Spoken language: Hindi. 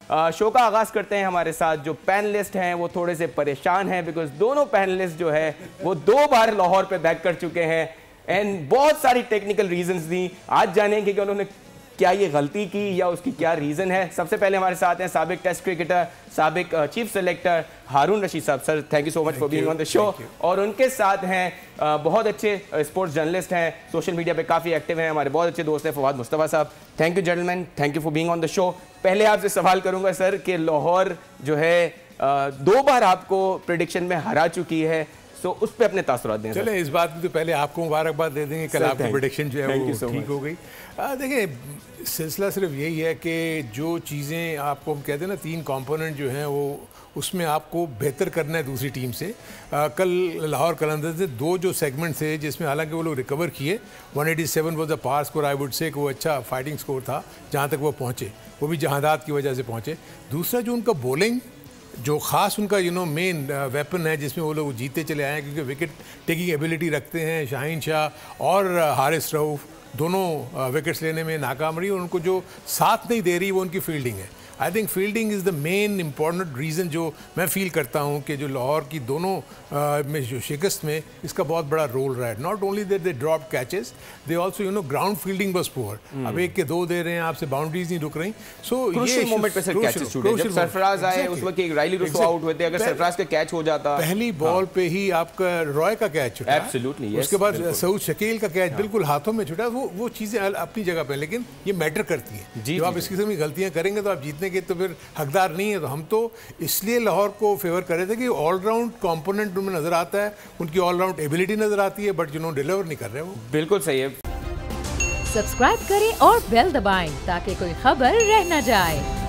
शो का आगाज़ करते हैं। हमारे साथ जो पैनलिस्ट हैं वो थोड़े से परेशान हैं बिकॉज दोनों पैनलिस्ट जो है वो 2 बार लाहौर पे बैक कर चुके हैं एंड बहुत सारी टेक्निकल रीजंस दी। आज जानेंगे कि उन्होंने क्या ये गलती की या उसकी क्या रीज़न है। सबसे पहले हमारे साथ हैं साबिक टेस्ट क्रिकेटर, साबिक चीफ सेलेक्टर हारून रशीद साहब। Sir thank you so much for being on the show. और उनके साथ हैं बहुत अच्छे स्पोर्ट्स जर्नलिस्ट हैं, सोशल मीडिया पे काफ़ी एक्टिव हैं, हमारे बहुत अच्छे दोस्त हैं फवाद मुस्तफ़ा साहब। Thank you gentleman, thank you for being on the show. पहले आपसे सवाल करूंगा सर कि लाहौर जो है 2 बार आपको प्रेडिक्शन में हरा चुकी है, तो उस पर अपने तासुरात दें। चले इस बात में तो पहले आपको मुबारकबाद दे देंगे, कल आपकी प्रेडिक्शन जो है वो ठीक हो गई। देखिए सिलसिला सिर्फ यही है कि जो चीज़ें आपको हम कहते हैं ना 3 कंपोनेंट जो हैं वो उसमें आपको बेहतर करना है दूसरी टीम से। कल लाहौर कलंदर्स से 2 जो सेगमेंट थे जिसमें हालांकि वो लोग रिकवर किए, 187 was the par score, I would say कि वो अच्छा फाइटिंग स्कोर था जहाँ तक वो पहुँचे, वो भी जहादात की वजह से पहुँचे। दूसरा जो उनका बॉलिंग जो ख़ास उनका मेन वेपन है जिसमें वो लोग जीते चले आए हैं, क्योंकि विकेट टेकिंग एबिलिटी रखते हैं। शाहीन शाह और हारिस रऊफ दोनों विकेट्स लेने में नाकाम रही और उनको जो साथ नहीं दे रही वो उनकी फील्डिंग है। I think fielding is the main important reason जो मैं फील करता हूँ कि जो लाहौर की दोनों में जो शिकस्त में इसका बहुत बड़ा रोल रहा है। Not only that they drop catches, they also ground fielding बस पुअर। अब 1 के 2 दे रहे हैं, आपसे बाउंड्रीज नहीं रुक रही। सो ये मोमेंट पे सर कैचेस छूटे, जब सरफराज आए उस वक्त राइली रुसो आउट हुए थे, अगर सरफराज का कैच हो जाता पहली बॉल पे ही आपका रॉय का कैच छूटा, एब्सोल्युटली, उसके बाद सऊद शकील का कैच बिल्कुल हाथों में छूटा। वो चीज़ें अपनी जगह पे, लेकिन ये मैटर करती है। जब आप इस किस्म की गलतियां करेंगे तो आप जीतने के तो फिर हकदार नहीं है। तो हम तो इसलिए लाहौर को फेवर कर रहे थे कि ऑलराउंड कंपोनेंट उनमें नजर आता है, उनकी ऑलराउंड एबिलिटी नजर आती है, बट डिलीवर नहीं कर रहे वो। बिल्कुल सही है। सब्सक्राइब करें और बेल दबाएं ताकि कोई खबर रह न जाए।